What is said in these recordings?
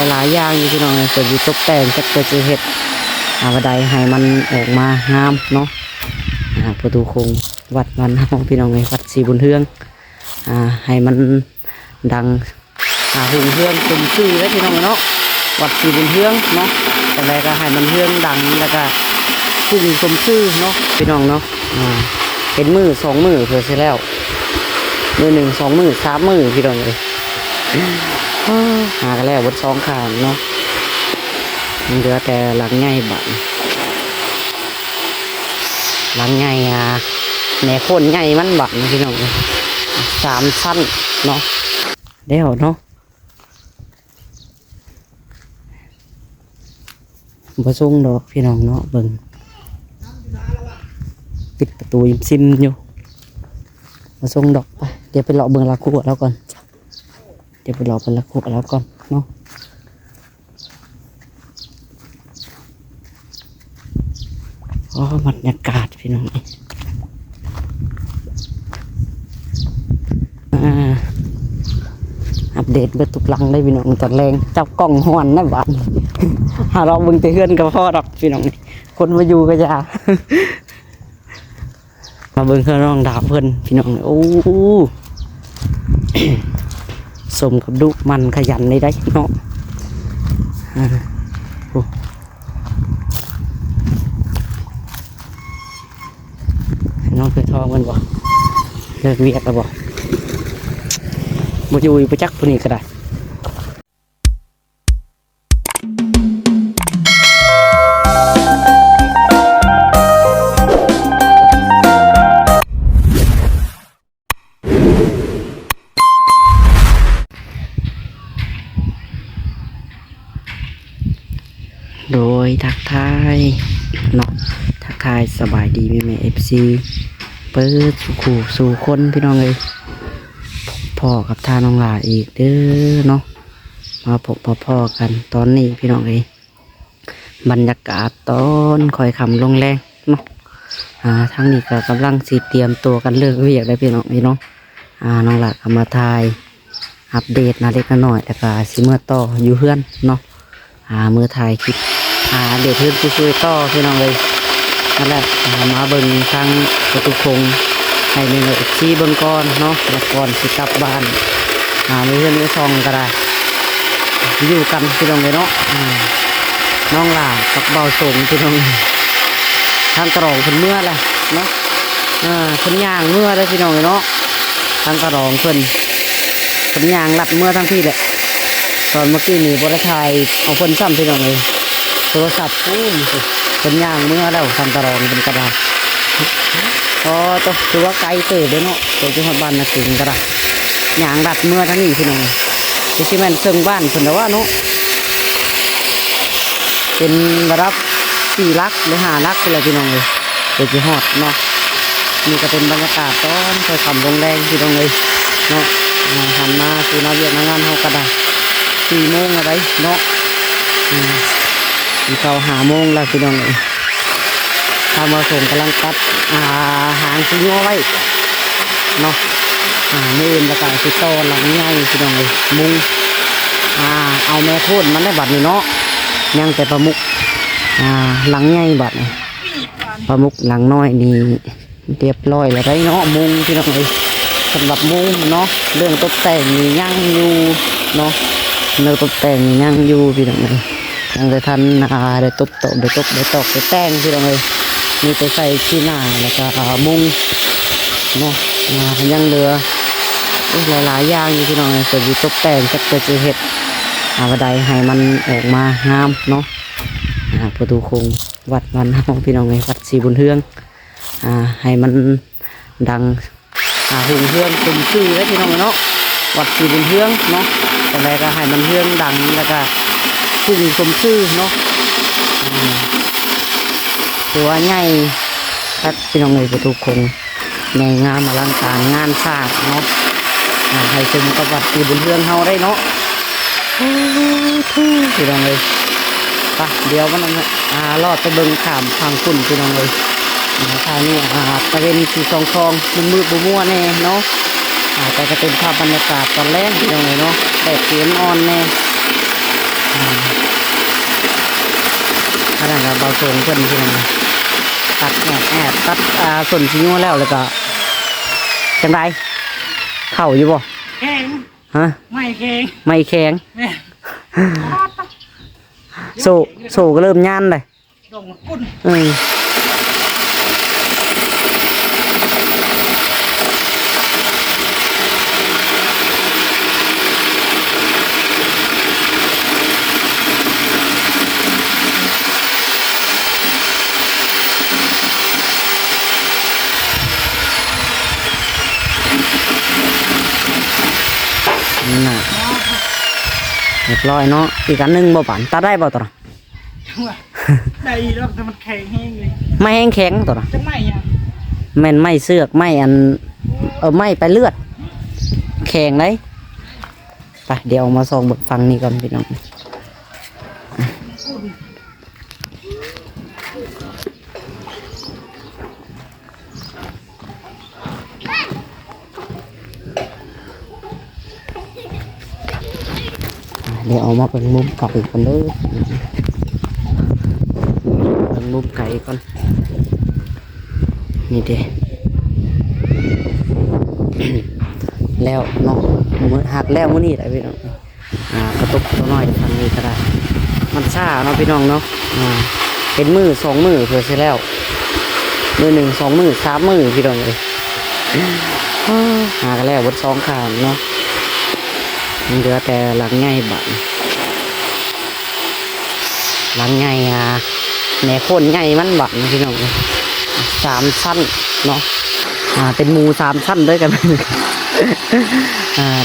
หลายๆอย่างอยู่พี่น้องเกิดอยู่ตกแต่งจักเกิดจะเฮ็ดบันไดให้มันออกมางามเนาะประตูโค้งวัดมันของพี่น้องวัดศรีบุญเฮืองให้มันดังหุ่งเฮืองเป็นชื่อแล้วพี่น้องเนาะวัดศรีบุญเฮืองเนาะแต่แรกก็ให้มันเฮืองดังแล้วก็หุ่งสมชื่อเนาะพี่น้องเนาะเป็นมือ2 มือเพื่อเสร็จแล้วมือ1 2 มือ3 มือพี่น้องเลยหากันแล้วบน2 ข้างเนาะเหลือแต่หลังใหญ่บัดหลังใหญ่แม่โคนใหญ่มันบัดพี่น้อง3 ชั้นเนาะเดี๋ยวเนาะบ่ส่งดอกพี่น้องเนาะเบิ่งปิดประตูยิ้มซิมอยู่บ่ส่งดอกไปเดี๋ยวไปเลาะเบิ่งลาคู่แล้วก่อนเดี๋ยวไปเลาะเป็นลาคู่แล้วก่อนเนาะบรรยากาศพี่น้องอัปเดตเบิดทุกหลังได้พี่น้องตอนแรงจับกล้องหวนนะบ้านหาเราเบิ่งแต่เฮือนกับพ่อดอกพี่น้องคนมาอยู่ก็จะมาเบิ่งเฮือนน้องดาวเพิ่นพี่น้องโอ้สมกับดุมันขยันได้เนาะน้องเคยทองกันบ่เลิกเวียกแล้วบ่อยู่ประจักษ์ตัวนี้ก็ได้โดยทักทายเนาะทักทายสบายดีแม่FCเปิดสู่คนพี่น้องเลยพ่อกับท่าน้องหลาอีกเด้อเนาะมาพบพ่อกันตอนนี้พี่น้องเลยบรรยากาศตอนคอยคำลงแรงเนาะทั้งนี้ก็กำลังสิเตรียมตัวกันเลิกเวียกได้พี่น้องนี่เนาะน้องหลาก็มาทายอัปเดตนาเล็กน้อยแต่ก็สิเมื่อต่ออยู่เพื่อนเนาะเมื่อถ่ายคลิปเดี๋ยวเพื่อนช่วยต่อพี่น้องเลยนั่นแหละมาเบิ่งทางประตูโค้งให้มีเงินชี้เบิ่งก้อนเนาะแล้วก่อนสิกลับบ้านมีเพื่อนมีซองก็ได้อยู่กันพี่น้องเลยเนาะน้องหล่ากับเบาส่งพี่น้องทางกระรองคนเมื่อแหละเนาะคนย่างเมื่อได้พี่น้องเลยเนาะทางกระรองคนย่างหลัดเมื่อทั้งที่แหละตอนเมื่อกี้นี่บริษัทเอาคนซ้ำพี่น้องเลยโทรศัพท์คนย่างเมื่อแล้วทางกระรองเป็นกระดาษต้องถือว่าไกลเติบเลยเนาะตัวจังหวัดบ้านนาถึงกระดาษย่างหลัดเมื่อทั้งนี้พี่น้องที่ที่แม่นเชิงบ้านคนแต่ว่าเนาะเป็นระดับ4 ลักหรือ5 ลักอะไรพี่น้องเลยตัวจีฮอดเนาะนี่ก็เป็นบรรยากาศตอนคอยคำลงแรงพี่น้องเลยเนาะหันมาคือนาเวียนงานเขากระดาษ4 โมงอะไรเนาะเขา5 โมงแล้วพี่น้องเลยทำมาส่งกำลังตัดหางชิ้นง้อไว้เนาะเนื่นแล้วก็สิโตหลังใหญ่พี่น้องเลยมุงเอาแม่โคตรมันได้บัดนี่เนาะยังแต่ปลามุกหลังใหญ่บัดนี่ปลามุกหลังน้อยนี่เรียบร้อยแล้วได้เนาะมุงพี่น้องเลยสำหรับมุงเนาะเรื่องตกแต่งนี่ยังอยู่เนาะเนื้อตกแต่งนี่ยังอยู่พี่น้องเลยยังจะทันได้ตบโต๊ะได้ตบได้ตอกได้แต่งพี่น้องเลยมีแต่ใส่ขี้หน้าแล้วก็มุงเนาะยังเหลือหลายๆอย่างอยู่พี่น้องเลยเกิดอยู่ตกแต่งจักเกิดจะเฮ็ดบันไดให้มันออกมางามเนาะประตูโค้งวัดมันของพี่น้องเลยวัดศรีบุญเฮืองให้มันดังหุ่งเฮืองเป็นชื่อแล้วพี่น้องเนาะวัดศรีบุญเฮืองเนาะแต่แรกก็ให้มันเฮืองดังแล้วก็หุ่งสมชื่อเนาะตัวใหญ่ครับพี่น้องเลยประตูโค้งในงานอลังการงานสร้างเนาะให้ชมกับวัดศรีบุญเฮืองเฮาได้เนาะพี่น้องเลยปะเดี๋ยวมันรอดไปเบิ่งขามทางฝุ่นพี่น้องเลยทางนี้ประเด็นสีทองมันมืดบัวมัวแน่เนาะแต่ก็เป็นภาพบรรยากาศตอนแรกพี่น้องเลยเนาะแต่เสียงอ่อนแน่ เบาส่งเพิ่นพี่น้องตัดแอบตัดส่วนชิ้นแล้วก็จังไรเข้าอยู่บ่ แข็ง ฮะ ไม่แข็ง ไม่แข็ง แม่ โซ่ก็เริ่มย่านเลย ดงกุ้น น่ะเรียบร้อยเนาะอีกอันหนึงบ่ปานตัดได้บ่ตัวน่ะ ได้แล้วแต่มันแข็งแห้งเลย ไม่แห้งแข็งตัวน่ะ จะไม่อ่ะ แม่นไม่เสือกไม่อันไม่ไปเลือดแข็งเลยไปเดี๋ยวเอามาส่องเบิกฟังนี่ก่อนพี่น้องเดี๋ยวเอามาเป็นมุมไก่กันเลยเป็นมุมไก่ก่อนนี่เด้ แล้วเนาะมือหักแล้วมื้อนี้แหละพี่น้องกระตุกตัวน้อยทางนี้ก็ได้มันช้าเนาะพี่น้องเนาะเป็นมือ2 มือเพื่อเสร็จแล้วมือ1 2 มือ3 มือพี่น้องเลยหากันแล้วบด2ขางเนาะมันเหลือแต่หลังใหญ่บัดหลังใหญ่แหน่โคนใหญ่มันบัดพี่น้อง3 ชั้นเนาะเป็นหมู3 ชั้นด้วยกัน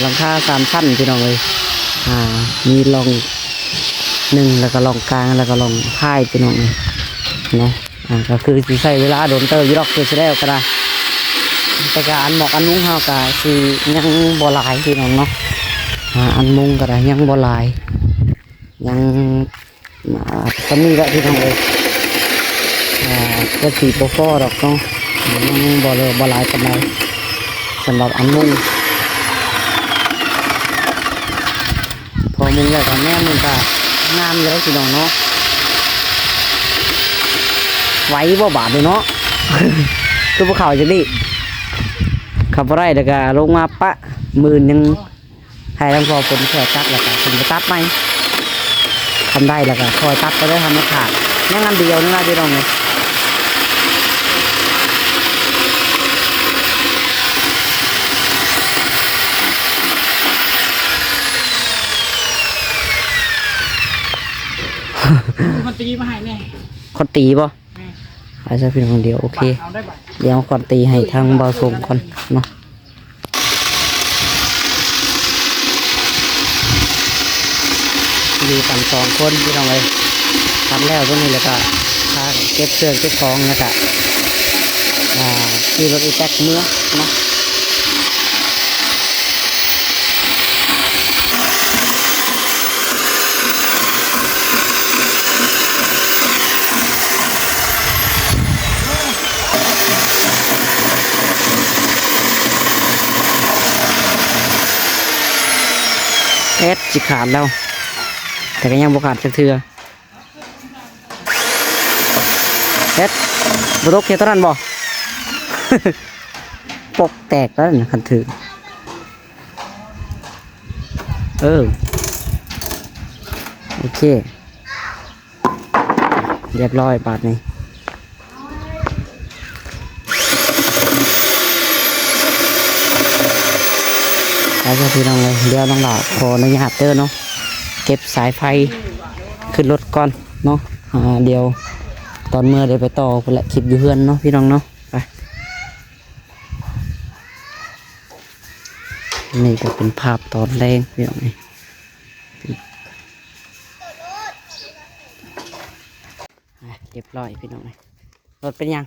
หลังคา3 ชั้นพี่น้องเลยมีรอง1แล้วก็รองกลางแล้วก็รองท้ายพี่น้องเลยเนาะก็คือสิใช้เวลาโดนเตอร์อยู่ดอกเพื่อจะได้ก็ได้แต่การหมอกอันมุ้งเฮาก็คือยังบ่หลายพี่น้องเนาะอันมุ้งก็ได้ยังบ่หลายยังก็มีแบบพี่น้องเลยก็สีโปรโฟดอกเนาะยังบ่หลายปานใดสำหรับอันมุ้งพอมุ้งแล้วก็แม่มันก็งามเลยพี่น้องเนาะไหวบ่บาดเลยเนาะ คือภูเขาจะดิขับไรเด็กลงมาปะมือยังให้ทั้งพอฝนแค่ตัดแล้วก็ฝนจะตัดไหมทำได้แล้วก็คอยตัดไปได้ทำไม่ขาดยังอันเดียวนี่นะพี่น้องเลยมันตีมาให้แน่ คนตีป่ะไอ้เจ้าพี่น้องเดียวโอเคเดี๋ยวคนตีให้ทางเบาส่งคนเนาะอยู่กัน2 คนพี่น้องเลยทำแล้วตรงนี้แล้วก็เก็บเครื่องเก็บของแล้วก็ขี่รถอีแท็กเมื่อเนาะจิขาดแล้วแต่ก็ยังบ่ขาดสักเทื่อบุตรเขียนตอนนั้นบ่ ปกแตกแล้วนะคันถือโอเคเรียบร้อยบาทนี้แล้วก็พี่น้องเลยเดี๋ยวน้องหล่าขออนุญาตเด้อเนาะเก็บสายไฟขึ้นรถก่อนเนาะเดี๋ยวตอนเมื่อเดี๋ยวไปต่อคนละคลิปอยู่เพื่อนเนาะพี่น้องเนาะไปนี่ก็เป็นภาพตอนแรงพี่น้องนี่เรียบร้อยพี่น้องนี่รถเป็นยัง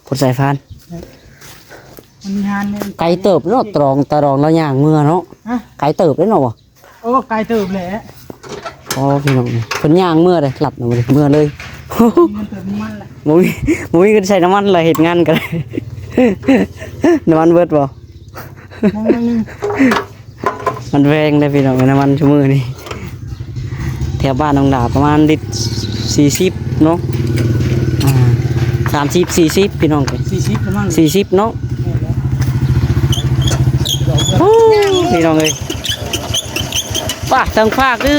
พดสายฟานไก่เติบเนาะตรองแล้วย่างเมื่อเนาะไก่เติบได้เนาะวะ โอ้ไก่เติบแหละ อ๋อพี่น้องคนย่างเมื่อเลยหลับเนาะเมื่อเลย มันเติมน้ำมันแหละ มุ้ยก็ใส่น้ำมันเลยเหตุงานกัน น้ำมันเบิดบ่ มองนึง มันแพงเลยพี่น้องน้ำมันชั่วมือนี่แถวบ้านน้องดาประมาณลิตร40เนาะ30-40พี่น้องกัน 40ประมาณ 40เนาะโอ้พี่น้องเลยป่ะทางภาคคือ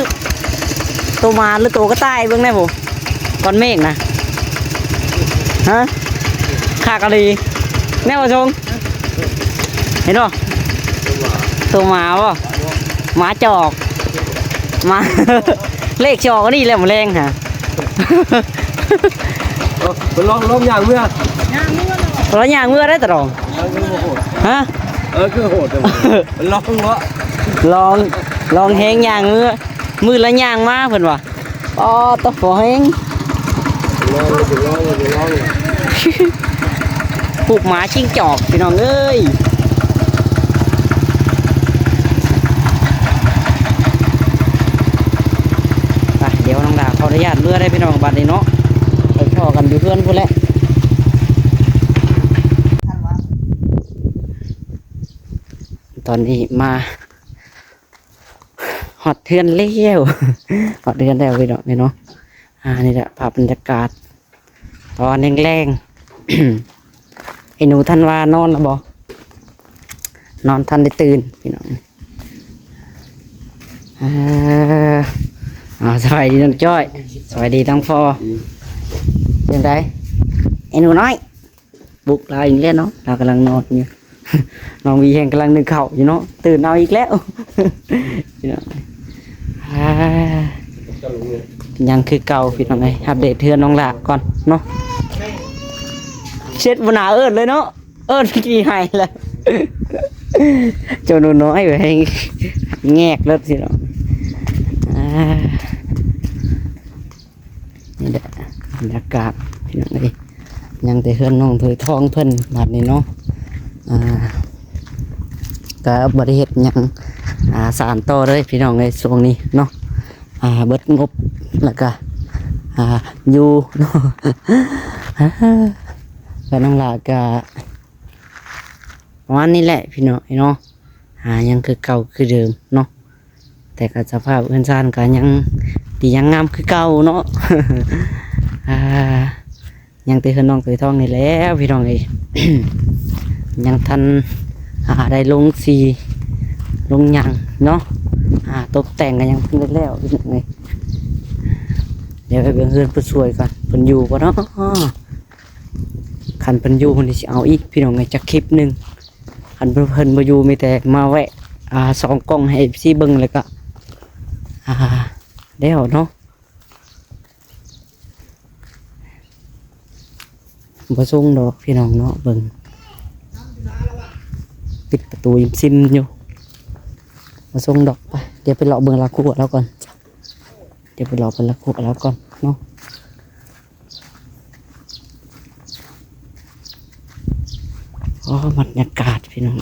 ตัวมาหรือตัวก็ตายเบื้องแน่ผมก้อนเมฆนะฮะขากะลีแน่ว่าชงเห็นป่ะตัวหมาป่ะหมาจอกหมา เลขจอกก็นี่แหละมันแรงฮะ ลองอย่างเมื่อย่าง เมื่อเนาะ แล้วย่างเมื่อได้ตลอดฮะ คือโหดลองวะ ลองแหงย่างมือละย่างมาเพิ่นว่าอ๋อตะขอแหง ลอง ปลูกหมาชิงจอกพี่น้องเอ้ยไปเดี๋ยวน้องดาขออนุญาตเมื่อได้พี่น้องบัดนี้เนาะไปพ่อกันอยู่เพื่อนพุ่นแหละตอนนี้มาหอดเทือนเลี้ยว หอดเทือนแล้วพี่น้องนี่เนาะนี่แหละภาพบรรยากาศตอนแรงๆ ไอ้หนูท่านว่านอนแล้วบ่นอนท่านได้ตื่นพี่น้องสวัสดีน้องจ้อยสวัสดีทั้งพ่อยังไงไอ้หนูน้อยบุกเราอีกแล้วเนาะเรากำลังนอนอยู่ น้องวีแห่งกำลังนึกเข่าอยู่เนาะตื่นเอาอีกแล้ว พี่น้องยังคือเก่าพี่น้องไงอัปเดตเทือนน้องละก่อนเนาะเช็ดบนหนาเอิญเลยเนาะเอิญกี่ไห้แล้ว เจ้าหนูน้อยไปให้แงกแล้วสิเนาะนี่แหละบรรยากาศพี่น้องเลยยังแต่เฮือนน้องเถยทองเพิ่นบาดนี้เนาะก็บริเหตุยังสารต่อเลยพี่น้องเลยช่วงนี้เนาะเบิดงบแล้วก็อยู่เนาะ ก็น้องหลาก็ประมาณนี้แหละพี่น้องเนาะยังคือเก่าคือเดิมเนาะแต่ก็สภาพเอื้อนซ่านก็ยังดียังงามคือเก่าเนาะ ยังตีขึ้นน้องตีท้องนี่แล้วพี่น้องเอ้ย ยังทันได้ลงสีลงยังเนาะตกแต่งกันยังเพิ่งได้แล้วพี่น้องเอ้ยเดี๋ยวไปเบิ่งเฮือนเพิ่นสวยก่อนเพิ่นอยู่บ่เนาะคันเพิ่นอยู่เพิ่นสิเอาอีกพี่น้องเอ้ยจักคลิปหนึงคันเพิ่นบ่อยู่มีแต่มาแวะส่องกล้องให้ FC เบิ่งแล้วก็แล้วเนาะบ่ส่งดอกพี่น้องเนาะเบิ่งปิดประตูยิ้มซิมอยู่บ่ส่งดอกไปเดี๋ยวไปเลาะเบิ่งราคูแล้วก่อนเดี๋ยวไปเลาะเบิ่งราคูแล้วก่อนเนาะบรรยากาศพี่น้อง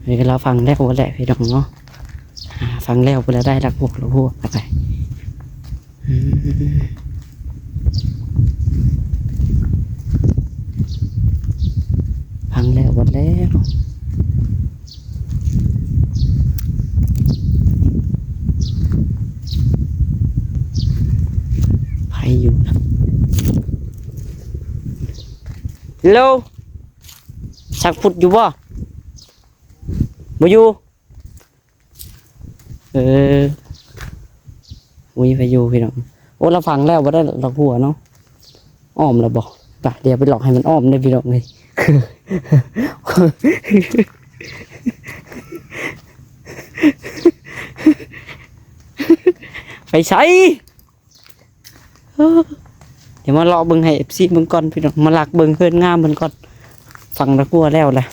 นี่ก็เราฟังแล้วว่าแหละพี่น้องเนาะฟังแล้วเพื่อได้รักพวกเราพวกไปฟังแล้วหมดแล้วใครอยู่ฮัลโหลสักพุดอยู่บ่อยู่อุ้ยไปอยู่พี่น้องโอ้เราฟังแล้วว่าได้เราหัวเนาะอ้อมเราบอกปะเดี๋ยวไปหลอกให้มันอ้อมได้พี่น้องเลย ไปใช้เดี๋ยวมาเลาะเบิ่งให้FCเบิ่งก่อนพี่น้องมาหลักเบิ่งเพื่อนงามเบิ่งก่อนฟังตะกัวแล้วแหละ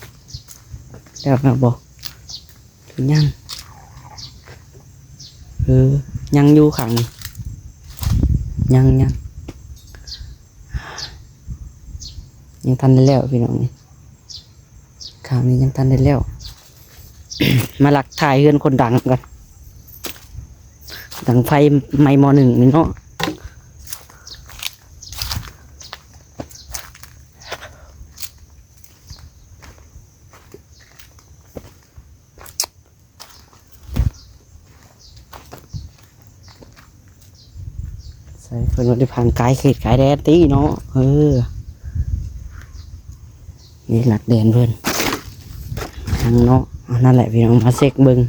แล้วนะบอกยังยังอยู่ขังยังทันได้แล้วพี่น้องนี่ข่าวนี้ยังทันได้แล้ว มาหลักถ่ายเฮือนคนดังกันดังไฟไม้ม.1นี่เนาะ ส่เพิ่นบ่ได้พังกายเขตกายแดนตีเนาะนี่หลักแดนเพิ่นทางเนาะนั่นแหละพี่น้องมาเช็คเบิ่ง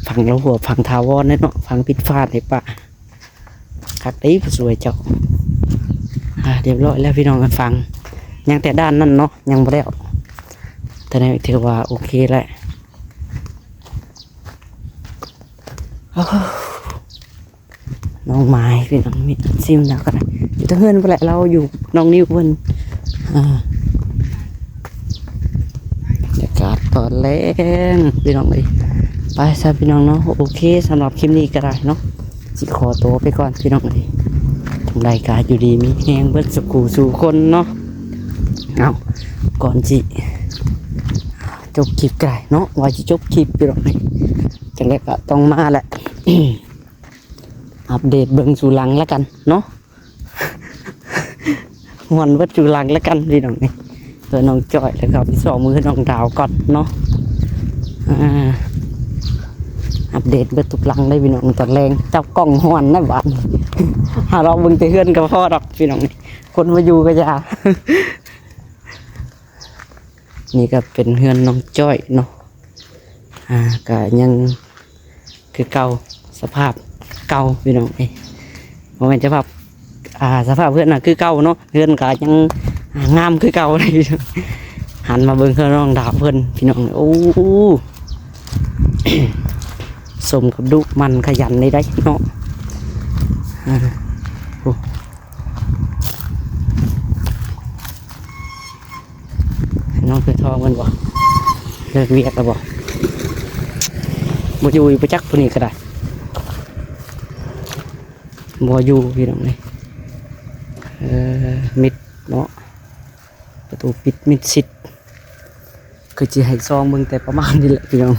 ฝั่งเราหัวฝั่งทาวรเนาะฝั่งปิดฟาดให้ปะคักดีสวยเจ้าเรียบร้อยแล้วพี่น้องกันฟังยังแต่ด้านนั่นเนาะยังบ่ได้เอาแต่ในถือว่าโอเคแหละน้องไม้พี่น้องมีซิมแล้วกันอยู่ตั้งเฮือนไปแหละเราอยู่น้องนิ้วเพิ่นบรรยากาศตอนแรงพี่น้องเลยไปซะพี่น้องเนาะโอเคสำหรับคลิปนี้ก็ได้เนาะสิขอตัวไปก่อนพี่น้องเลยทำรายการอยู่ดีมีแหงเบิดสกูสู่คนเนาะเอาก่อนสิจบคลิปก็ได้เนาะว่าจะจบคลิปพี่น้องเลยจังไรก็ต้องมาแหละ อัปเดตเบิ่งสู่หลังแล้วกันเนาะ วันวัดสู่หลังแล้วกันพี่น้องนี่ตัวน้องจ้อยแล้วก็พี่สองมือน้องดาวก่อนเนาะอัปเดตเบิดทุกหลังได้พี่น้องตอนแรงจับกล้องหวนนะบ้าน หาเราเบิ่งแต่เฮือนกับพ่อดอกพี่น้องนี่คนมาอยู่ก็จะ นี่ก็เป็นเฮือนน้องจ้อยเนาะก็ยังคือเก่าสภาพเก่าพี่น้องโมเมนต์สภาพสภาพเพื่อนน่ะคือเก่าเนาะเพื่อนก็ยังงามคือเก่าเลย หันมาเบิ่งเพื่อนน้องดาวเพื่อนพี่น้องโอ้ สมกับดุมันขยันในได้เนาะน้องคือทองมันบ่เลิกเวียกแล้วบ่บ่อยู่ไปจักผู้นี้ก็ได้บ่อยู่พี่น้องนี่มิดเนาะประตูปิดมิดชิดคือจะให้ซองมึงแต่ประมาณนี้แหละพี่น้อง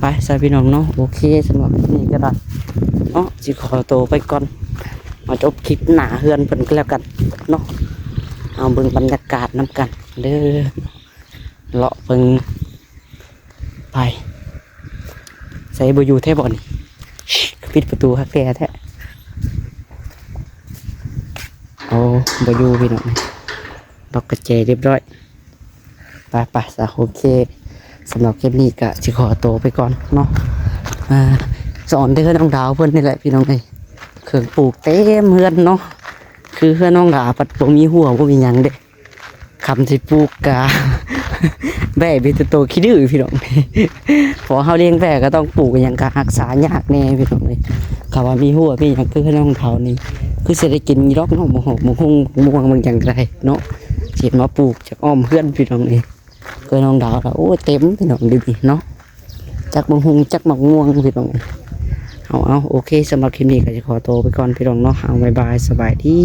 ไปใส่พี่น้องเนาะโอเคสำหรับนี่ก็ได้เนาะสิขอตัวไปก่อนมาจบคลิปหนาเฮือนเพิ่นก็แล้วกันเนาะเอาเบิ่งบรรยากาศน้ำกันเด้อเลาะเบิ่งไปใส่บ่อยู่แท้บ่นี่ปิดประตูฮักแกแท้โอ้บอยู่พี่น้องล็อกกระเจเรียบร้อยไปซะโอเคสำหรับคลิปนี้ก็สิขอตัวไปก่อนเนาะสอนที่เพื่อนน้องดาวเพื่อนนี่แหละพี่น้องเลยเครื่องปลูกเต็มเพื่อนเนาะคือเพื่อนน้องดาวปัดบ่มีหัวบ่มีหยังเด้คำที่ปลูกกา แบ่เป็นตัวขี้ดื้อพี่น้อง พอเขาเลี้ยงแบ่ก็ต้องปลูกอย่างการรักษายากแน่พี่น้องเลยคำว่ามีหัวมีอย่างคือน้องเขานี่คือจะได้กินมีรอกน้องหมูหกหมูหุ้งม่วงบางอย่างไรเนาะเสียมาปลูกจากอ้อมเพื่อนพี่น้องเลยคือน้องดาวเราโอ้เต็มพี่น้องดีเนาะจากบางหุ้งจากบางม่วงพี่น้องเอาโอเคสำหรับคลิปนี้ก็จะขอตัวไปก่อนพี่น้องเนาะเอาบายบายสบายดี